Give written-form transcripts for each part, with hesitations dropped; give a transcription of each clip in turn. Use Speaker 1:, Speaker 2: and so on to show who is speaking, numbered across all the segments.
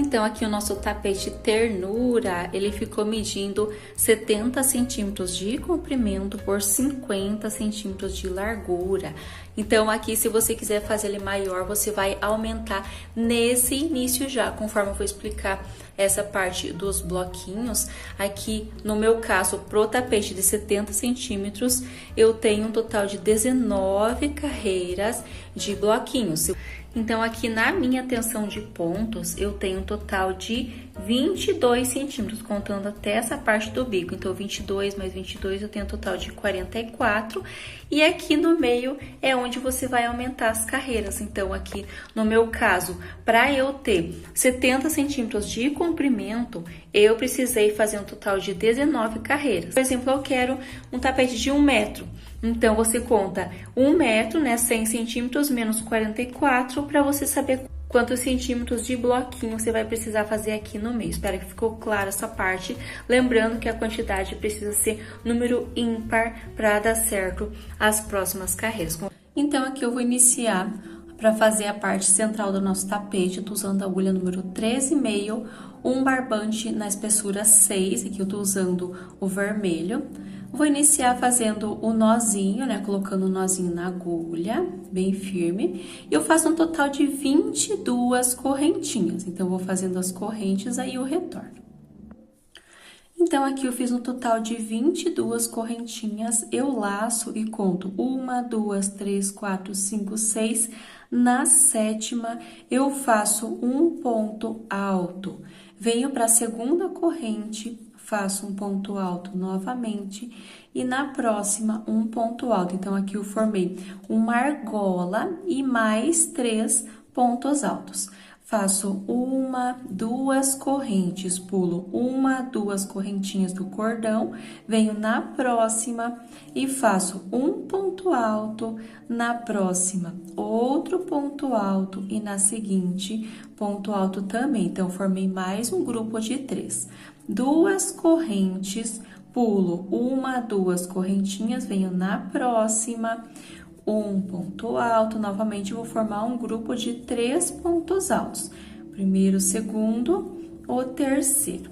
Speaker 1: Então, aqui o nosso tapete ternura, ele ficou medindo 70 centímetros de comprimento por 50 centímetros de largura. Então, aqui, se você quiser fazer ele maior, você vai aumentar nesse início já, conforme eu vou explicar essa parte dos bloquinhos. Aqui, no meu caso, pro tapete de 70 centímetros, eu tenho um total de 19 carreiras de bloquinhos. Então, aqui na minha tensão de pontos, eu tenho um total de 22 centímetros, contando até essa parte do bico. Então, 22 mais 22, eu tenho um total de 44. E aqui no meio é onde você vai aumentar as carreiras. Então, aqui no meu caso, para eu ter 70 centímetros de comprimento, eu precisei fazer um total de 19 carreiras. Por exemplo, eu quero um tapete de 1 metro. Então, você conta 1 metro, né, 100 centímetros menos 44, para você saber quantos centímetros de bloquinho você vai precisar fazer aqui no meio. Espero que ficou clara essa parte. Lembrando que a quantidade precisa ser número ímpar para dar certo as próximas carreiras. Então, aqui eu vou iniciar para fazer a parte central do nosso tapete. Eu tô usando a agulha número 13,5, um barbante na espessura 6, aqui eu tô usando o vermelho. Vou iniciar fazendo o nozinho, né? Colocando o nozinho na agulha, bem firme. E eu faço um total de 22 correntinhas. Então, eu vou fazendo as correntes, aí eu retorno. Então, aqui eu fiz um total de 22 correntinhas. Eu laço e conto 1, 2, 3, 4, 5, 6. Na 7ª, eu faço um ponto alto. Venho para a segunda corrente, faço um ponto alto novamente e na próxima um ponto alto. Então, aqui eu formei uma argola e mais 3 pontos altos. Faço 1, 2 correntes, pulo 1, 2 correntinhas do cordão, venho na próxima e faço um ponto alto, na próxima outro ponto alto e na seguinte ponto alto também. Então, formei mais um grupo de 3. 2 correntes, pulo 1, 2 correntinhas, venho na próxima, um ponto alto, novamente vou formar um grupo de 3 pontos altos. Primeiro, segundo, o terceiro.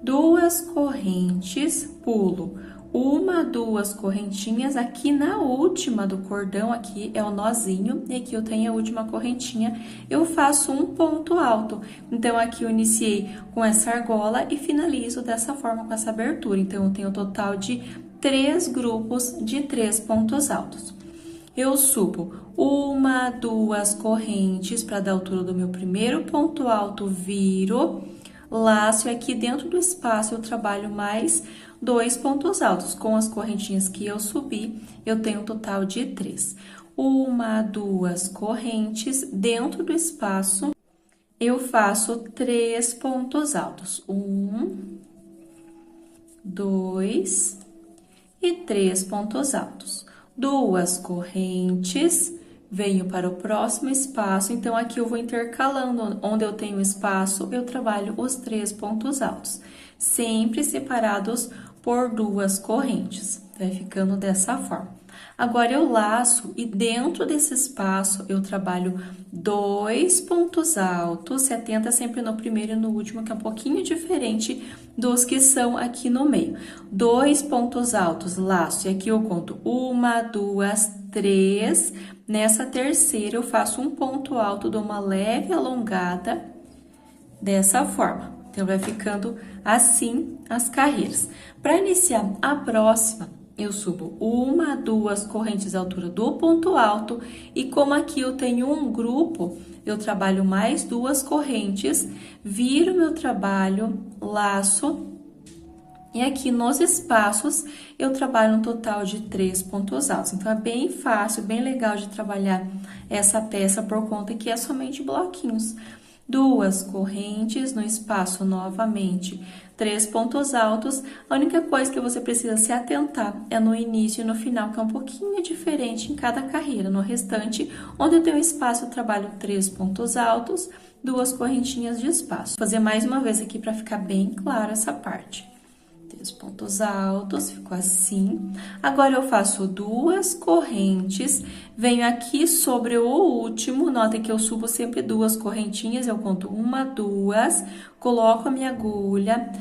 Speaker 1: 2 correntes, pulo 1, 2 correntinhas, aqui na última do cordão, aqui é o nozinho, e aqui eu tenho a última correntinha, eu faço um ponto alto. Então, aqui eu iniciei com essa argola e finalizo dessa forma, com essa abertura. Então, eu tenho um total de 3 grupos de 3 pontos altos. Eu subo 1, 2 correntes para dar a altura do meu primeiro ponto alto, viro, laço e aqui dentro do espaço eu trabalho mais 2 pontos altos. Com as correntinhas que eu subi, eu tenho um total de 3. 1, 2 correntes, dentro do espaço, eu faço 3 pontos altos. 1, 2 e 3 pontos altos. 2 correntes, venho para o próximo espaço, então aqui eu vou intercalando, onde eu tenho espaço, eu trabalho os 3 pontos altos, sempre separados por 2 correntes, vai ficando dessa forma. Agora, eu laço e dentro desse espaço eu trabalho 2 pontos altos, se atenta sempre no primeiro e no último, que é um pouquinho diferente dos que são aqui no meio. 2 pontos altos, laço, e aqui eu conto 1, 2, 3. Nessa terceira, eu faço um ponto alto, dou uma leve alongada dessa forma. Então, vai ficando assim as carreiras. Para iniciar a próxima, eu subo 1, 2 correntes à altura do ponto alto e como aqui eu tenho um grupo, eu trabalho mais 2 correntes, viro meu trabalho, laço e aqui nos espaços eu trabalho um total de 3 pontos altos. Então, é bem fácil, bem legal de trabalhar essa peça por conta que é somente bloquinhos. 2 correntes no espaço novamente, 3 pontos altos. A única coisa que você precisa se atentar é no início e no final, que é um pouquinho diferente em cada carreira. No restante, onde eu tenho espaço, eu trabalho 3 pontos altos, 2 correntinhas de espaço. Vou fazer mais uma vez aqui para ficar bem clara essa parte. 3 pontos altos, ficou assim. Agora, eu faço 2 correntes, venho aqui sobre o último, nota que eu subo sempre 2 correntinhas, eu conto 1, 2, coloco a minha agulha,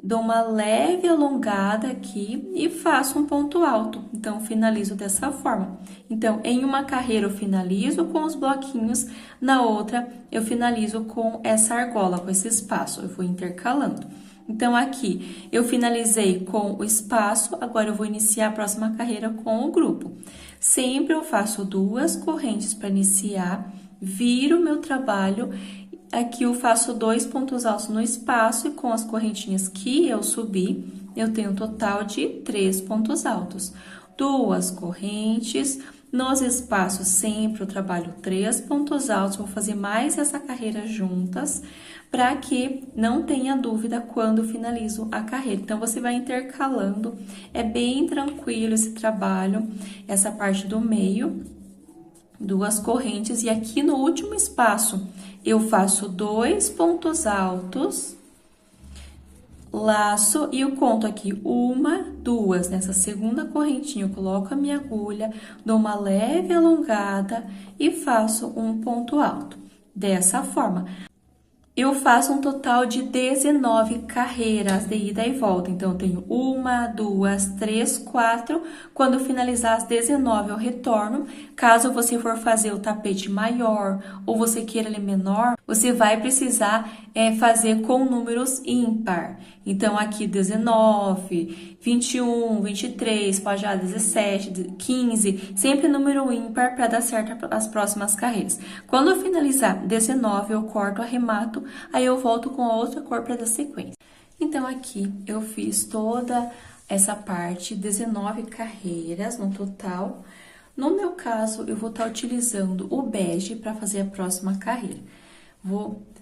Speaker 1: dou uma leve alongada aqui e faço um ponto alto. Então, finalizo dessa forma. Então, em uma carreira eu finalizo com os bloquinhos, na outra eu finalizo com essa argola, com esse espaço, eu vou intercalando. Então, aqui eu finalizei com o espaço, agora eu vou iniciar a próxima carreira com o grupo. Sempre eu faço 2 correntes para iniciar, viro o meu trabalho. Aqui eu faço 2 pontos altos no espaço e com as correntinhas que eu subi, eu tenho um total de 3 pontos altos. 2 correntes, nos espaços sempre eu trabalho 3 pontos altos, vou fazer mais essa carreira juntas, para que não tenha dúvida quando finalizo a carreira. Então, você vai intercalando, é bem tranquilo esse trabalho, essa parte do meio, 2 correntes, e aqui no último espaço, eu faço 2 pontos altos, laço e eu conto aqui 1, 2, nessa segunda correntinha eu coloco a minha agulha, dou uma leve alongada e faço um ponto alto. Dessa forma, eu faço um total de 19 carreiras de ida e volta. Então, eu tenho 1, 2, 3, 4. Quando eu finalizar as 19, eu retorno. Caso você for fazer o tapete maior ou você queira ele menor, você vai precisar fazer com números ímpar. Então, aqui 19, 21, 23, pode já 17, 15, sempre número ímpar para dar certo as próximas carreiras. Quando eu finalizar 19, eu corto, arremato, aí eu volto com a outra cor para dar sequência. Então, aqui eu fiz toda essa parte, 19 carreiras no total. No meu caso, eu vou estar utilizando o bege para fazer a próxima carreira.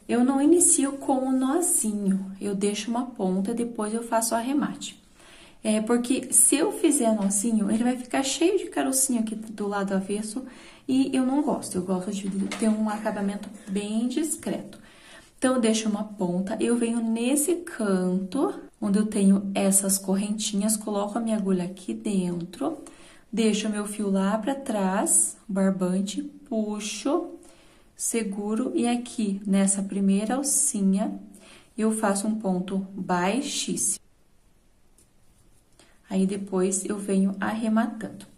Speaker 1: Eu não inicio com o nozinho, eu deixo uma ponta e depois eu faço o arremate. Porque se eu fizer nozinho, ele vai ficar cheio de carocinho aqui do lado avesso e eu não gosto. Eu gosto de ter um acabamento bem discreto. Então, eu deixo uma ponta, eu venho nesse canto, onde eu tenho essas correntinhas, coloco a minha agulha aqui dentro, deixo o meu fio lá pra trás, barbante, puxo, seguro e aqui, nessa primeira alcinha, eu faço um ponto baixíssimo. Aí, depois, eu venho arrematando.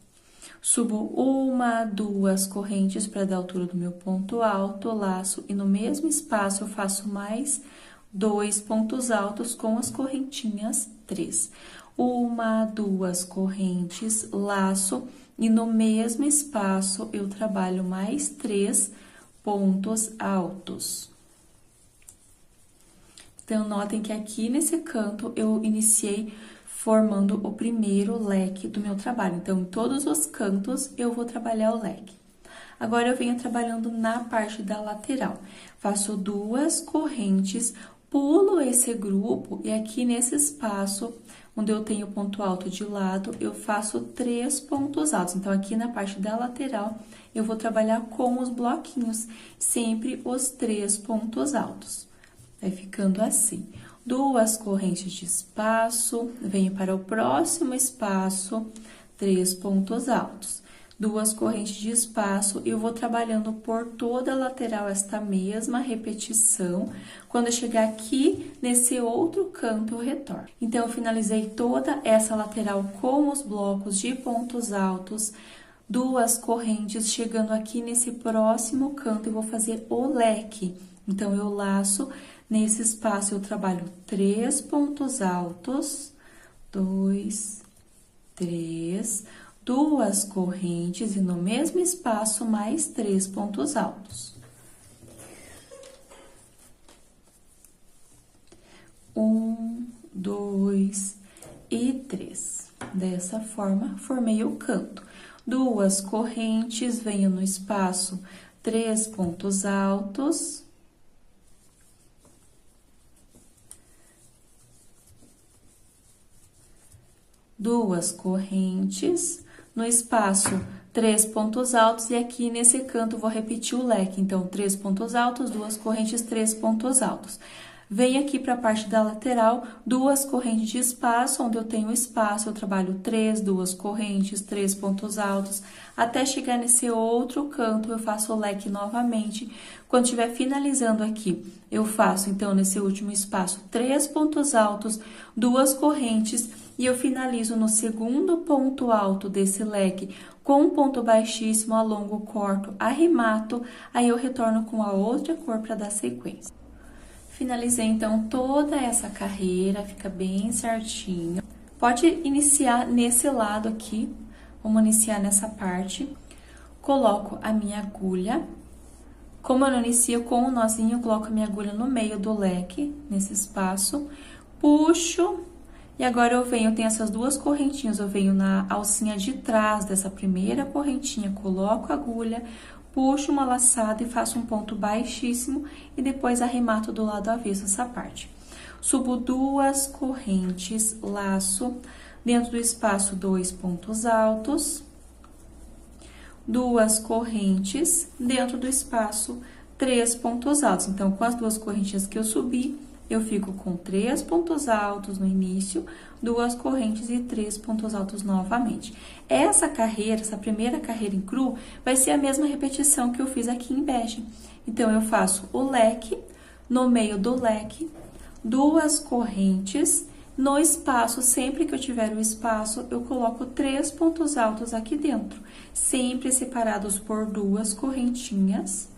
Speaker 1: Subo 1, 2 correntes para dar a altura do meu ponto alto, laço, e no mesmo espaço eu faço mais 2 pontos altos com as correntinhas 3. 1, 2 correntes, laço, e no mesmo espaço eu trabalho mais 3 pontos altos. Então, notem que aqui nesse canto eu iniciei formando o primeiro leque do meu trabalho. Então, em todos os cantos, eu vou trabalhar o leque. Agora, eu venho trabalhando na parte da lateral. Faço 2 correntes, pulo esse grupo e aqui nesse espaço, onde eu tenho ponto alto de lado, eu faço 3 pontos altos. Então, aqui na parte da lateral, eu vou trabalhar com os bloquinhos, sempre os 3 pontos altos. Vai ficando assim. 2 correntes de espaço, venho para o próximo espaço, 3 pontos altos. 2 correntes de espaço, eu vou trabalhando por toda a lateral esta mesma repetição. Quando eu chegar aqui, nesse outro canto, eu retorno. Então, eu finalizei toda essa lateral com os blocos de pontos altos, 2 correntes, chegando aqui nesse próximo canto, eu vou fazer o leque. Então, eu laço. Nesse espaço, eu trabalho 3 pontos altos, 2, 3, 2 correntes e no mesmo espaço, mais 3 pontos altos. 1, 2 e 3. Dessa forma, formei o canto. 2 correntes, venho no espaço, 3 pontos altos. 2 correntes, no espaço 3 pontos altos e aqui nesse canto vou repetir o leque. Então, 3 pontos altos, 2 correntes, 3 pontos altos. Venho aqui para a parte da lateral, 2 correntes de espaço, onde eu tenho espaço, eu trabalho 3, 2 correntes, 3 pontos altos, até chegar nesse outro canto, eu faço o leque novamente. Quando estiver finalizando aqui, eu faço, então, nesse último espaço, 3 pontos altos, 2 correntes, e eu finalizo no segundo ponto alto desse leque, com um ponto baixíssimo, alongo, corto, arremato, aí eu retorno com a outra cor para dar sequência. Finalizei, então, toda essa carreira, fica bem certinho. Pode iniciar nesse lado aqui, vamos iniciar nessa parte. Coloco a minha agulha. Como eu não inicio com o nozinho, eu coloco a minha agulha no meio do leque, nesse espaço. Puxo, e agora eu tenho essas 2 correntinhas, eu venho na alcinha de trás dessa primeira correntinha, coloco a agulha, puxo uma laçada e faço um ponto baixíssimo e depois arremato do lado avesso essa parte. Subo 2 correntes, laço, dentro do espaço 2 pontos altos, 2 correntes, dentro do espaço 3 pontos altos. Então, com as 2 correntinhas que eu subi, eu fico com 3 pontos altos no início, 2 correntes e 3 pontos altos novamente. Essa carreira, essa primeira carreira em cru, vai ser a mesma repetição que eu fiz aqui em bege. Então, eu faço o leque, no meio do leque, 2 correntes, no espaço, sempre que eu tiver o espaço, eu coloco 3 pontos altos aqui dentro, sempre separados por 2 correntinhas.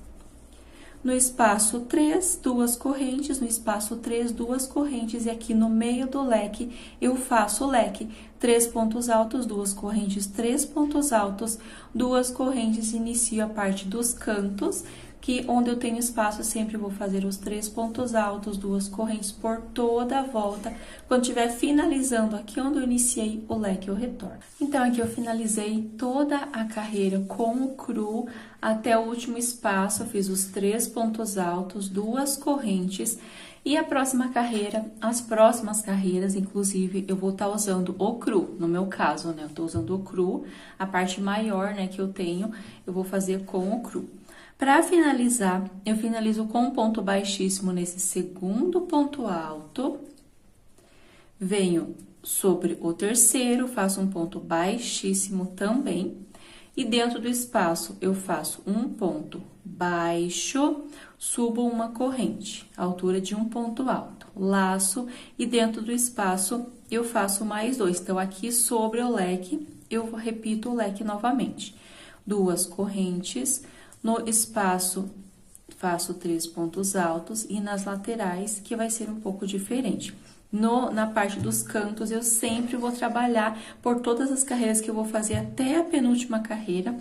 Speaker 1: No espaço 3, 2 correntes, no espaço 3, 2 correntes, e aqui no meio do leque, eu faço o leque, 3 pontos altos, 2 correntes, 3 pontos altos, 2 correntes, inicio a parte dos cantos, que onde eu tenho espaço, sempre vou fazer os 3 pontos altos, 2 correntes por toda a volta. Quando estiver finalizando aqui onde eu iniciei o leque, eu retorno. Então, aqui eu finalizei toda a carreira com o cru até o último espaço, eu fiz os 3 pontos altos, 2 correntes. E a próxima carreira, as próximas carreiras, inclusive, eu vou estar usando o cru, no meu caso, né? Eu tô usando o cru, a parte maior, né, que eu tenho, eu vou fazer com o cru. Para finalizar, eu finalizo com um ponto baixíssimo nesse segundo ponto alto, venho sobre o terceiro, faço um ponto baixíssimo também, e dentro do espaço eu faço um ponto baixo, subo uma corrente, altura de um ponto alto, laço, e dentro do espaço eu faço mais 2. Então, aqui sobre o leque, eu repito o leque novamente. 2 correntes. No espaço, faço 3 pontos altos e nas laterais, que vai ser um pouco diferente. Na parte dos cantos, eu sempre vou trabalhar por todas as carreiras que eu vou fazer até a penúltima carreira.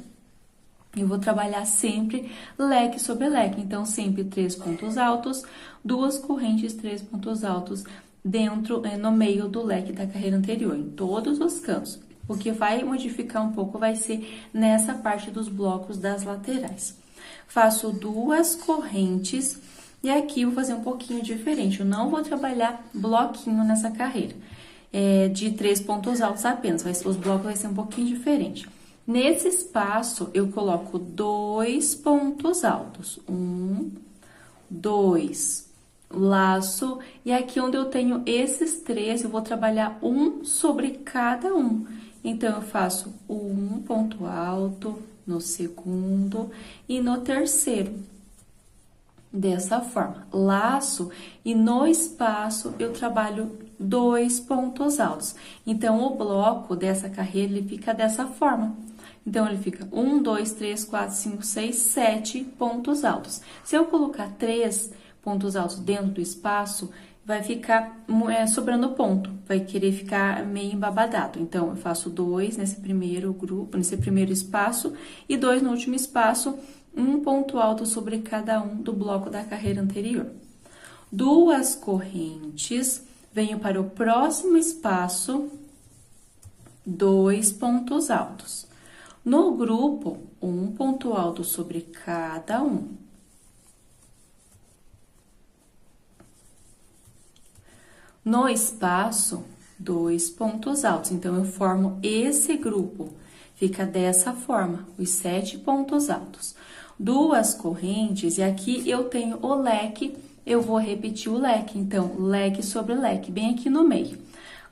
Speaker 1: Eu vou trabalhar sempre leque sobre leque. Então, sempre 3 pontos altos, 2 correntes, 3 pontos altos dentro, no meio do leque da carreira anterior, em todos os cantos. O que vai modificar um pouco vai ser nessa parte dos blocos das laterais. Faço 2 correntes e aqui eu vou fazer um pouquinho diferente. Eu não vou trabalhar bloquinho nessa carreira, de 3 pontos altos apenas. Os blocos vai ser um pouquinho diferente. Nesse espaço, eu coloco 2 pontos altos. 1, 2, laço. E aqui onde eu tenho esses 3, eu vou trabalhar um sobre cada um. Então, eu faço um ponto alto no segundo e no terceiro. Dessa forma, laço e no espaço eu trabalho 2 pontos altos. Então, o bloco dessa carreira, ele fica dessa forma. Então, ele fica 1, 2, 3, 4, 5, 6, 7 pontos altos. Se eu colocar 3 pontos altos dentro do espaço, vai ficar sobrando ponto, vai querer ficar meio embabadado. Então, eu faço 2 nesse primeiro grupo, nesse primeiro espaço, e 2 no último espaço, um ponto alto sobre cada um do bloco da carreira anterior. 2 correntes, venho para o próximo espaço, 2 pontos altos. No grupo, um ponto alto sobre cada um. No espaço, 2 pontos altos. Então, eu formo esse grupo. Fica dessa forma, os 7 pontos altos. 2 correntes, e aqui eu tenho o leque eu vou repetir o leque. Então, leque sobre leque, bem aqui no meio.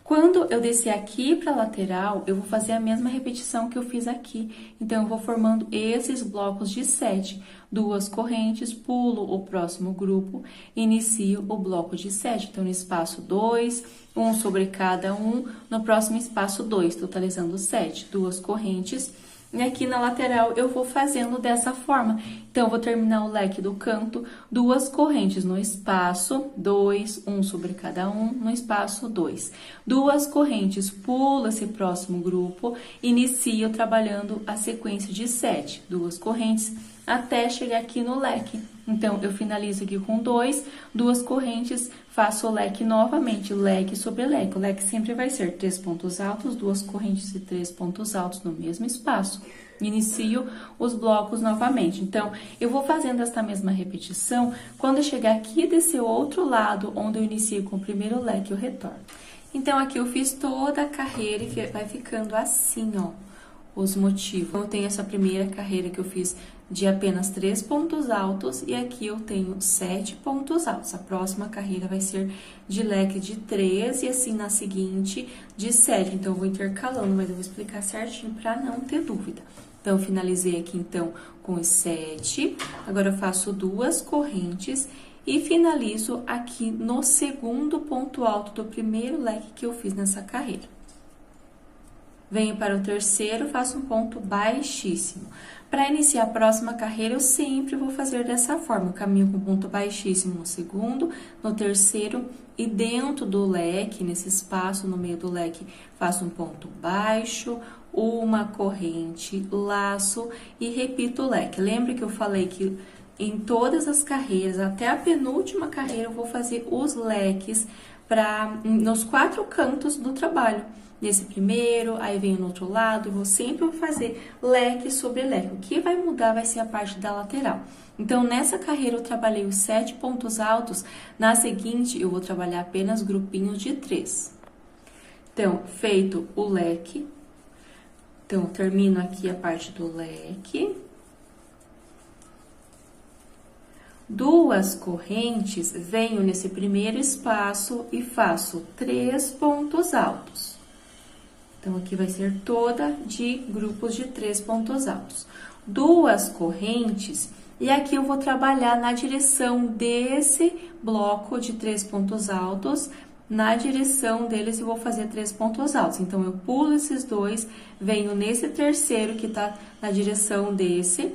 Speaker 1: Quando eu descer aqui para a lateral, eu vou fazer a mesma repetição que eu fiz aqui. Então, eu vou formando esses blocos de 7. 2 correntes, pulo o próximo grupo, inicio o bloco de 7. Então, no espaço 2, 1 sobre cada um, no próximo espaço 2, totalizando 7. 2 correntes. E aqui na lateral eu vou fazendo dessa forma. Então, eu vou terminar o leque do canto, 2 correntes no espaço 2, 1 sobre cada um, no espaço 2. 2 correntes, pulo esse próximo grupo, inicio trabalhando a sequência de 7. 2 correntes até chegar aqui no leque. Então, eu finalizo aqui com 2, 2 correntes, faço o leque novamente, leque sobre leque. O leque sempre vai ser 3 pontos altos, 2 correntes e 3 pontos altos no mesmo espaço. Inicio os blocos novamente. Então, eu vou fazendo esta mesma repetição. Quando eu chegar aqui desse outro lado, onde eu inicio com o primeiro leque, eu retorno. Então, aqui eu fiz toda a carreira e vai ficando assim, ó, os motivos. Eu tenho essa primeira carreira que eu fiz de apenas 3 pontos altos e aqui eu tenho 7 pontos altos. A próxima carreira vai ser de leque de 3 e assim na seguinte de 7. Então, eu vou intercalando, mas eu vou explicar certinho para não ter dúvida. Então, eu finalizei aqui, então, com os 7. Agora, eu faço 2 correntes e finalizo aqui no segundo ponto alto do primeiro leque que eu fiz nessa carreira. Venho para o terceiro, faço um ponto baixíssimo. Para iniciar a próxima carreira, eu sempre vou fazer dessa forma. Eu caminho com ponto baixíssimo no segundo, no terceiro e dentro do leque, nesse espaço no meio do leque, faço um ponto baixo, uma corrente, laço e repito o leque. Lembra que eu falei que em todas as carreiras, até a penúltima carreira, eu vou fazer os leques nos 4 cantos do trabalho. Nesse primeiro, aí venho no outro lado, eu vou sempre fazer leque sobre leque. O que vai mudar vai ser a parte da lateral. Então, nessa carreira eu trabalhei os 7 pontos altos, na seguinte eu vou trabalhar apenas grupinhos de 3. Então, feito o leque, então, termino aqui a parte do leque. 2 correntes, venho nesse primeiro espaço e faço 3 pontos altos. Então, aqui vai ser toda de grupos de 3 pontos altos. 2 correntes, e aqui eu vou trabalhar na direção desse bloco de 3 pontos altos, na direção deles eu vou fazer 3 pontos altos. Então, eu pulo esses 2, venho nesse terceiro que tá na direção desse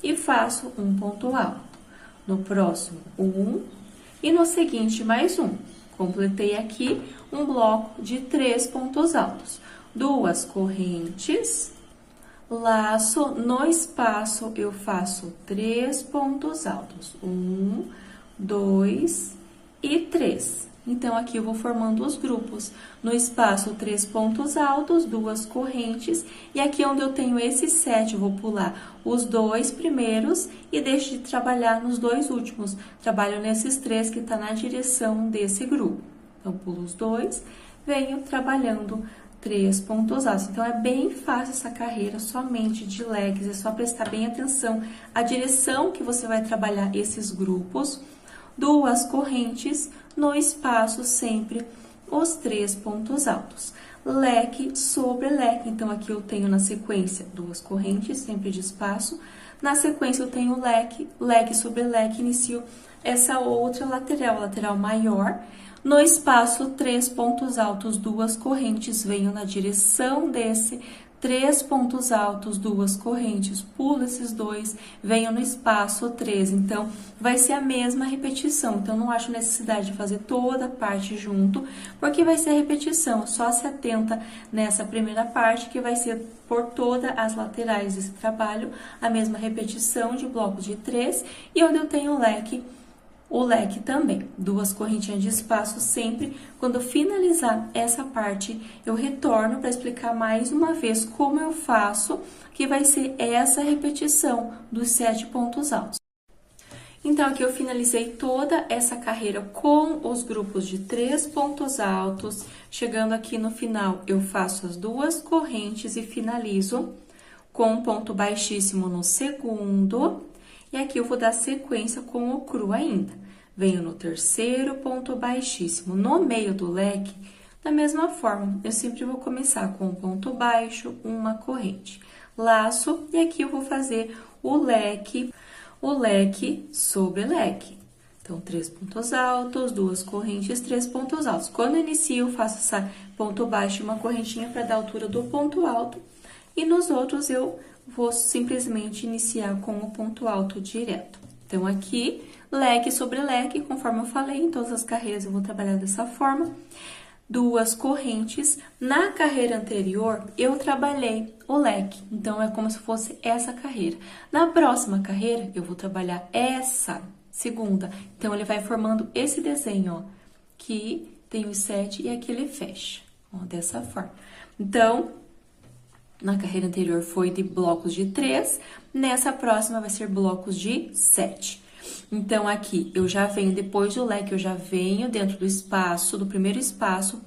Speaker 1: e faço um ponto alto. No próximo, 1 e no seguinte, mais um. Completei aqui um bloco de 3 pontos altos. 2 correntes, laço, no espaço eu faço 3 pontos altos. 1, 2 e 3. Então, aqui eu vou formando os grupos. No espaço, 3 pontos altos, 2 correntes. E aqui onde eu tenho esses 7, eu vou pular os 2 primeiros e deixo de trabalhar nos 2 últimos. Trabalho nesses 3 que tá na direção desse grupo. Então, pulo os 2, venho trabalhando 3 pontos altos. Então, é bem fácil essa carreira somente de leques, é só prestar bem atenção à direção que você vai trabalhar esses grupos. 2 correntes, no espaço sempre os 3 pontos altos. Leque sobre leque, então aqui eu tenho na sequência 2 correntes, sempre de espaço. Na sequência eu tenho leque, leque sobre leque, inicio essa outra lateral, lateral maior. No espaço, 3 pontos altos, 2 correntes, venho na direção desse, 3 pontos altos, 2 correntes, pulo esses 2, venho no espaço 3. Então, vai ser a mesma repetição. Então, não acho necessidade de fazer toda a parte junto, porque vai ser a repetição. Só se atenta nessa primeira parte, que vai ser por todas as laterais desse trabalho, a mesma repetição de blocos de 3, e onde eu tenho o leque também, 2 correntinhas de espaço sempre. Quando eu finalizar essa parte, eu retorno para explicar mais uma vez como eu faço, que vai ser essa repetição dos 7 pontos altos. Então, aqui eu finalizei toda essa carreira com os grupos de 3 pontos altos. Chegando aqui no final, eu faço as 2 correntes e finalizo com um ponto baixíssimo no segundo. E aqui eu vou dar sequência com o cru ainda. venho no terceiro ponto baixíssimo. No meio do leque, da mesma forma, eu sempre vou começar com um ponto baixo, uma corrente. Laço, e aqui eu vou fazer o leque sobre leque. Então, 3 pontos altos, 2 correntes, 3 pontos altos. Quando eu inicio, eu faço essa ponto baixo e uma correntinha para dar a altura do ponto alto. E nos outros, eu vou simplesmente iniciar com o ponto alto direto. Então, aqui, leque sobre leque, conforme eu falei, em todas as carreiras eu vou trabalhar dessa forma. 2 correntes. Na carreira anterior, eu trabalhei o leque, então é como se fosse essa carreira. Na próxima carreira, eu vou trabalhar essa segunda, então ele vai formando esse desenho, ó, que tem os 7 e aqui ele fecha, ó, dessa forma. Então, na carreira anterior foi de blocos de 3, nessa próxima vai ser blocos de 7. Então, aqui, eu já venho, depois do leque, eu já venho dentro do espaço, do primeiro espaço,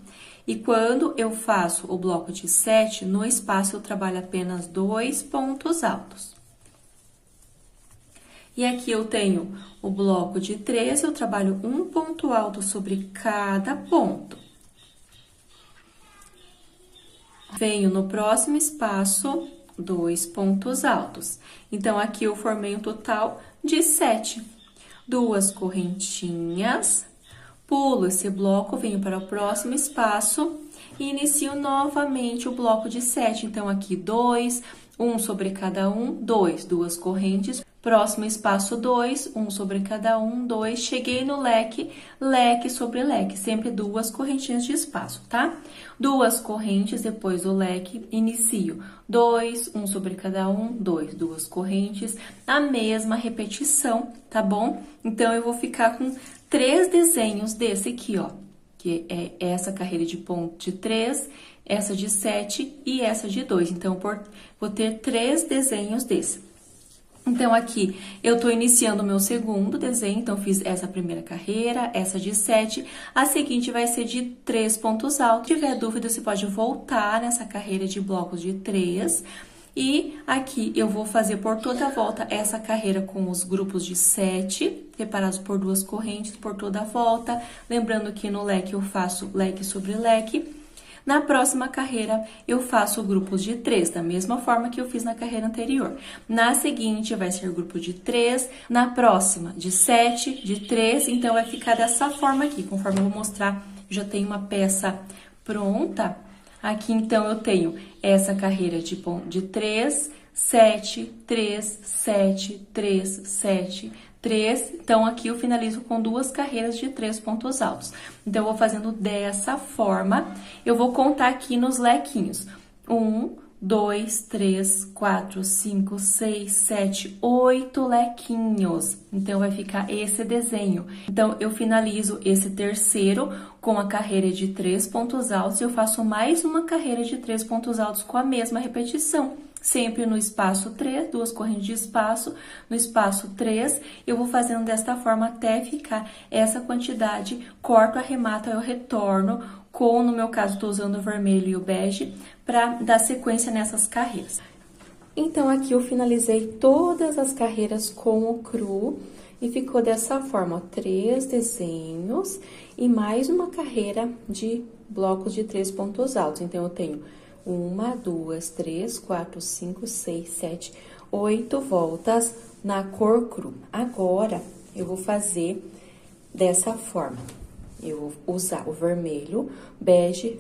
Speaker 1: e quando eu faço o bloco de 7, no espaço eu trabalho apenas 2 pontos altos. E aqui eu tenho o bloco de 3, eu trabalho um ponto alto sobre cada ponto. Venho no próximo espaço, 2 pontos altos. Então, aqui eu formei um total de 7. 2 correntinhas, pulo esse bloco, venho para o próximo espaço e inicio novamente o bloco de 7. Então, aqui 2, 1 sobre cada um, 2, 2 correntes. Próximo espaço 2, 1 sobre cada um, 2. Cheguei no leque, leque sobre leque, sempre 2 correntinhas de espaço, tá? 2 correntes depois do leque, inicio 2, 1 sobre cada um, 2, 2 correntes, a mesma repetição, tá bom? Então, eu vou ficar com 3 desenhos desse aqui, ó, que é essa carreira de ponto de 3, essa de 7 e essa de 2. Então, vou ter 3 desenhos desse. Então, aqui, eu tô iniciando o meu segundo desenho, então, fiz essa primeira carreira, essa de 7, a seguinte vai ser de 3 pontos altos. Se tiver dúvida, você pode voltar nessa carreira de blocos de 3, e aqui eu vou fazer por toda a volta essa carreira com os grupos de 7, separados por 2 correntes por toda a volta. Lembrando que no leque eu faço leque sobre leque. Na próxima carreira, eu faço grupos de 3, da mesma forma que eu fiz na carreira anterior. Na seguinte, vai ser grupo de 3, na próxima, de 7, de 3, então vai ficar dessa forma aqui. Conforme eu vou mostrar, já tenho uma peça pronta. Aqui, então, eu tenho essa carreira de 3, 7, 3, 7, 3, 7, 3. Então, aqui eu finalizo com 2 carreiras de 3 pontos altos. Então, eu vou fazendo dessa forma. Eu vou contar aqui nos lequinhos. 1, 2, 3, 4, 5, 6, 7, 8 lequinhos. Então, vai ficar esse desenho. Então, eu finalizo esse terceiro com a carreira de 3 pontos altos. Eu faço mais uma carreira de 3 pontos altos com a mesma repetição. Sempre no espaço 3, 2 correntes de espaço, no espaço 3, eu vou fazendo desta forma até ficar essa quantidade, corto, arremato, eu retorno com, no meu caso, estou usando o vermelho e o bege, para dar sequência nessas carreiras. Então, aqui eu finalizei todas as carreiras com o cru e ficou dessa forma, ó, 3 desenhos e mais uma carreira de blocos de 3 pontos altos. Então, eu tenho 1, 2, 3, 4, 5, 6, 7, 8 voltas na cor cru. Agora, eu vou fazer dessa forma. Eu vou usar o vermelho, bege,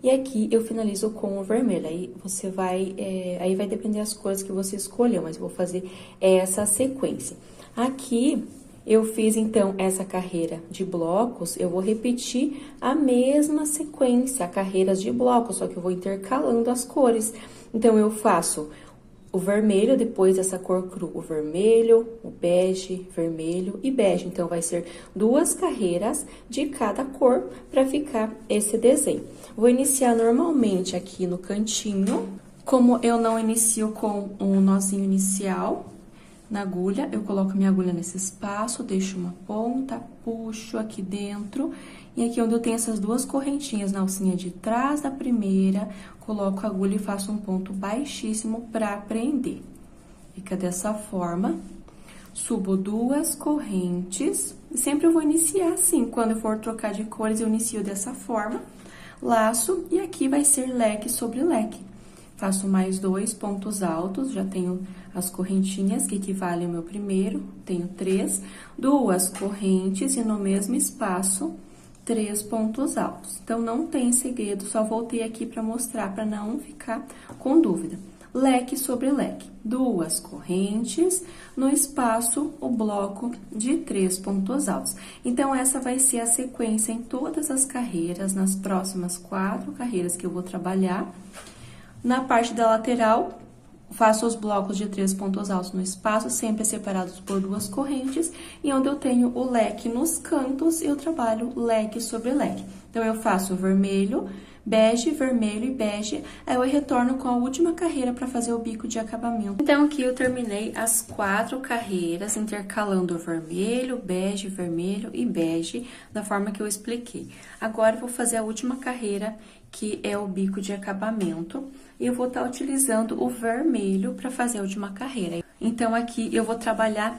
Speaker 1: e aqui eu finalizo com o vermelho. Aí você vai, aí vai depender das cores que você escolheu, mas eu vou fazer essa sequência. Aqui, eu fiz, então, essa carreira de blocos, eu vou repetir a mesma sequência, carreiras de blocos, só que eu vou intercalando as cores. Então, eu faço o vermelho, depois dessa cor cru, o vermelho, o bege, vermelho e bege. Então, vai ser 2 carreiras de cada cor para ficar esse desenho. Vou iniciar normalmente aqui no cantinho, como eu não inicio com um nozinho inicial, na agulha, eu coloco minha agulha nesse espaço, deixo uma ponta, puxo aqui dentro, e aqui onde eu tenho essas 2 correntinhas na alcinha de trás da primeira, coloco a agulha e faço um ponto baixíssimo para prender. Fica dessa forma.
Speaker 2: subo 2 correntes, e sempre eu vou iniciar assim, quando eu for trocar de cores, eu inicio dessa forma, laço, e aqui vai ser leque sobre leque. Faço mais 2 pontos altos, já tenho as correntinhas que equivalem ao meu primeiro, tenho 3, 2 correntes e no mesmo espaço, 3 pontos altos. Então, não tem segredo, só voltei aqui para mostrar, para não ficar com dúvida. Leque sobre leque, 2 correntes, no espaço, o bloco de 3 pontos altos. Então, essa vai ser a sequência em todas as carreiras, nas próximas 4 carreiras que eu vou trabalhar. Na parte da lateral, faço os blocos de 3 pontos altos no espaço, sempre separados por 2 correntes, e onde eu tenho o leque nos cantos, eu trabalho leque sobre leque. Então, eu faço vermelho, bege, vermelho e bege, aí eu retorno com a última carreira para fazer o bico de acabamento. Então, aqui eu terminei as 4 carreiras, intercalando vermelho, vermelho e bege, da forma que eu expliquei. Agora, eu vou fazer a última carreira, que é o bico de acabamento, e eu vou estar utilizando o vermelho para fazer a última carreira. Então, aqui eu vou trabalhar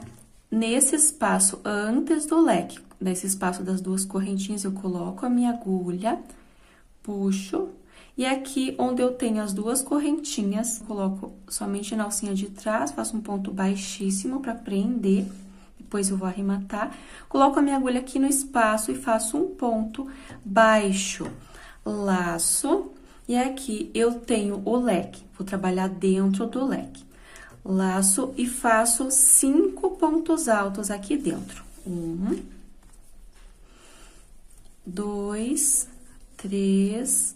Speaker 2: nesse espaço antes do leque, nesse espaço das 2 correntinhas, eu coloco a minha agulha, puxo, e aqui onde eu tenho as 2 correntinhas, coloco somente na alcinha de trás, faço um ponto baixíssimo para prender, depois eu vou arrematar, coloco a minha agulha aqui no espaço e faço um ponto baixo, laço, e aqui eu tenho o leque, vou trabalhar dentro do leque. Laço e faço 5 pontos altos aqui dentro. 1, 2, 3,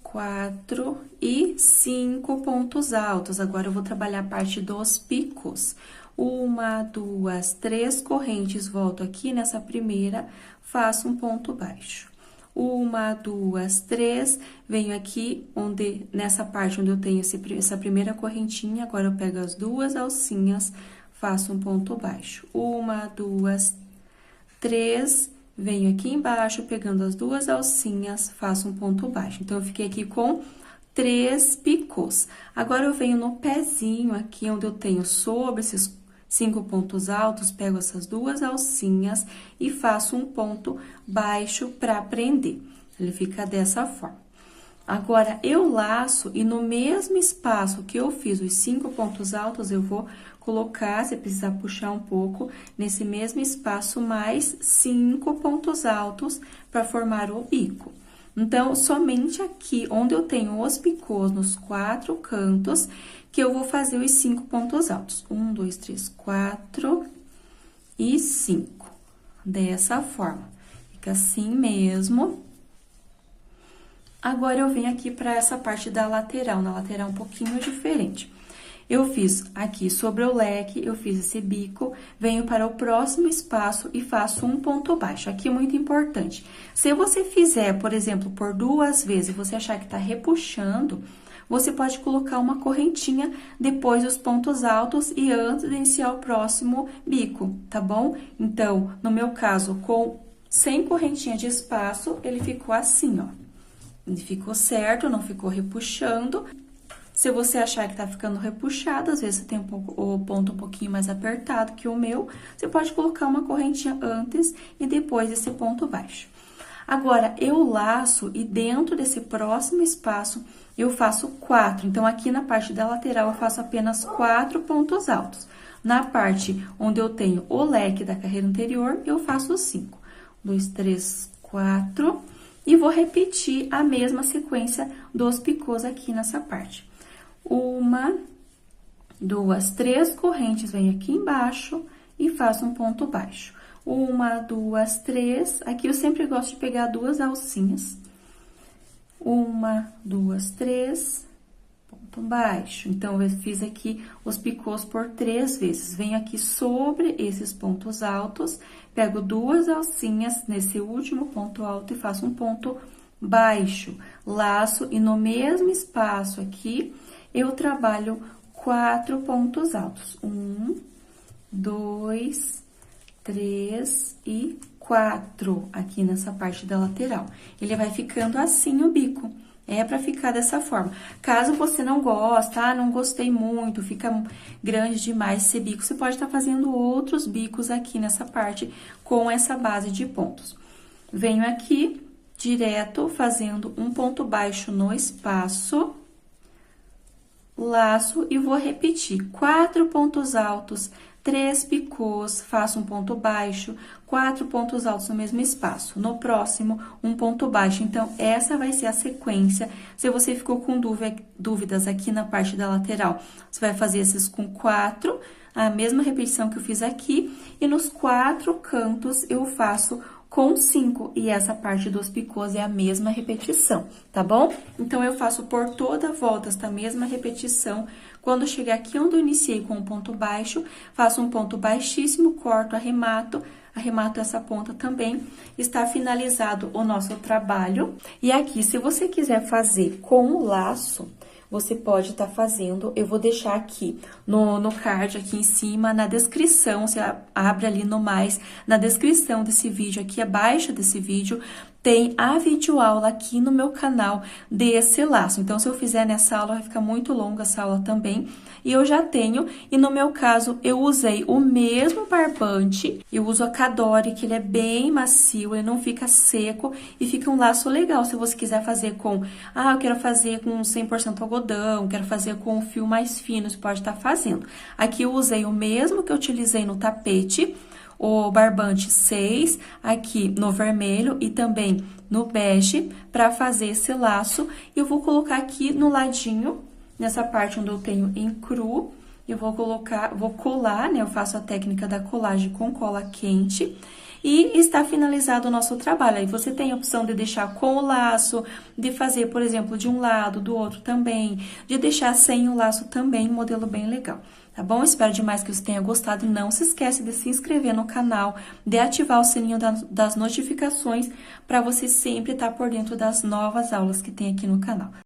Speaker 2: 4 e 5 pontos altos. Agora, eu vou trabalhar a parte dos picos. 1, 2, 3 correntes, volto aqui nessa primeira, faço um ponto baixo. 1, 2, 3, venho aqui, nessa parte onde eu tenho essa primeira correntinha, agora eu pego as 2 alcinhas, faço um ponto baixo. 1, 2, 3, venho aqui embaixo, pegando as 2 alcinhas, faço um ponto baixo. Então, eu fiquei aqui com 3 picos. Agora, eu venho no pezinho aqui, onde eu tenho sobre esses 5 pontos altos, pego essas 2 alcinhas e faço um ponto baixo para prender. Ele fica dessa forma. Agora, eu laço e no mesmo espaço que eu fiz os 5 pontos altos, eu vou colocar, se precisar puxar um pouco, nesse mesmo espaço, mais 5 pontos altos para formar o bico. Então, somente aqui, onde eu tenho os picôs nos 4 cantos, que eu vou fazer os 5 pontos altos. 1, 2, 3, 4 e 5. Dessa forma. Fica assim mesmo. Agora, eu venho aqui para essa parte da lateral, na lateral um pouquinho diferente. Eu fiz aqui sobre o leque, eu fiz esse bico, venho para o próximo espaço e faço um ponto baixo. Aqui é muito importante. Se você fizer, por exemplo, por 2 vezes e você achar que tá repuxando, você pode colocar uma correntinha depois dos pontos altos e antes de iniciar o próximo bico, tá bom? Então, no meu caso, sem correntinha de espaço, ele ficou assim, ó. Ele ficou certo, não ficou repuxando. Se você achar que tá ficando repuxado, às vezes você tem o ponto um pouquinho mais apertado que o meu, você pode colocar uma correntinha antes e depois esse ponto baixo. Agora, eu laço e dentro desse próximo espaço, eu faço 4. Então, aqui na parte da lateral, eu faço apenas 4 pontos altos. Na parte onde eu tenho o leque da carreira anterior, eu faço 5. 2, 3, 4. E vou repetir a mesma sequência dos picôs aqui nessa parte. 1, 2, 3 correntes, venho aqui embaixo e faço um ponto baixo. 1, 2, 3, aqui eu sempre gosto de pegar 2 alcinhas. 1, 2, 3, ponto baixo. Então, eu fiz aqui os picôs por 3 vezes. Venho aqui sobre esses pontos altos, pego 2 alcinhas nesse último ponto alto e faço um ponto baixo. Laço e no mesmo espaço aqui, eu trabalho 4 pontos altos. 1, 2, 3 e 4 aqui nessa parte da lateral. Ele vai ficando assim o bico, É para ficar dessa forma. Caso você não gosta, não gostei muito, fica grande demais esse bico, você pode estar fazendo outros bicos aqui nessa parte com essa base de pontos. Venho aqui, direto, fazendo um ponto baixo no espaço, laço e vou repetir 4 pontos altos, 3 picôs, faço um ponto baixo, 4 pontos altos no mesmo espaço. No próximo, um ponto baixo. Então, essa vai ser a sequência. Se você ficou com dúvidas aqui na parte da lateral, você vai fazer esses com 4, a mesma repetição que eu fiz aqui. E nos 4 cantos, eu faço com 5, e essa parte dos picôs é a mesma repetição, tá bom? Então, eu faço por toda a volta esta mesma repetição. Quando chegar aqui onde eu iniciei com um ponto baixo, faço um ponto baixíssimo, corto, arremato essa ponta também. Está finalizado o nosso trabalho. E aqui, se você quiser fazer com o laço, você pode estar fazendo, eu vou deixar aqui no card, aqui em cima, na descrição, você abre ali no mais, na descrição desse vídeo, aqui abaixo desse vídeo, tem a videoaula aqui no meu canal desse laço. Então, se eu fizer nessa aula, vai ficar muito longa essa aula também. E eu já tenho, e no meu caso, eu usei o mesmo barbante, eu uso a Cadore, que ele é bem macio, ele não fica seco e fica um laço legal. Se você quiser fazer com, eu quero fazer com 100% algodão, quero fazer com um fio mais fino, você pode estar fazendo. Aqui eu usei o mesmo que eu utilizei no tapete, o barbante 6, aqui no vermelho e também no bege, para fazer esse laço. Eu vou colocar aqui no ladinho, nessa parte onde eu tenho em cru, eu vou colar, né? Eu faço a técnica da colagem com cola quente. E está finalizado o nosso trabalho. Aí, você tem a opção de deixar com o laço, de fazer, por exemplo, de um lado, do outro também, de deixar sem o laço também, modelo bem legal. Tá bom? Espero demais que você tenha gostado. Não se esquece de se inscrever no canal, de ativar o sininho das notificações, para você sempre estar por dentro das novas aulas que tem aqui no canal.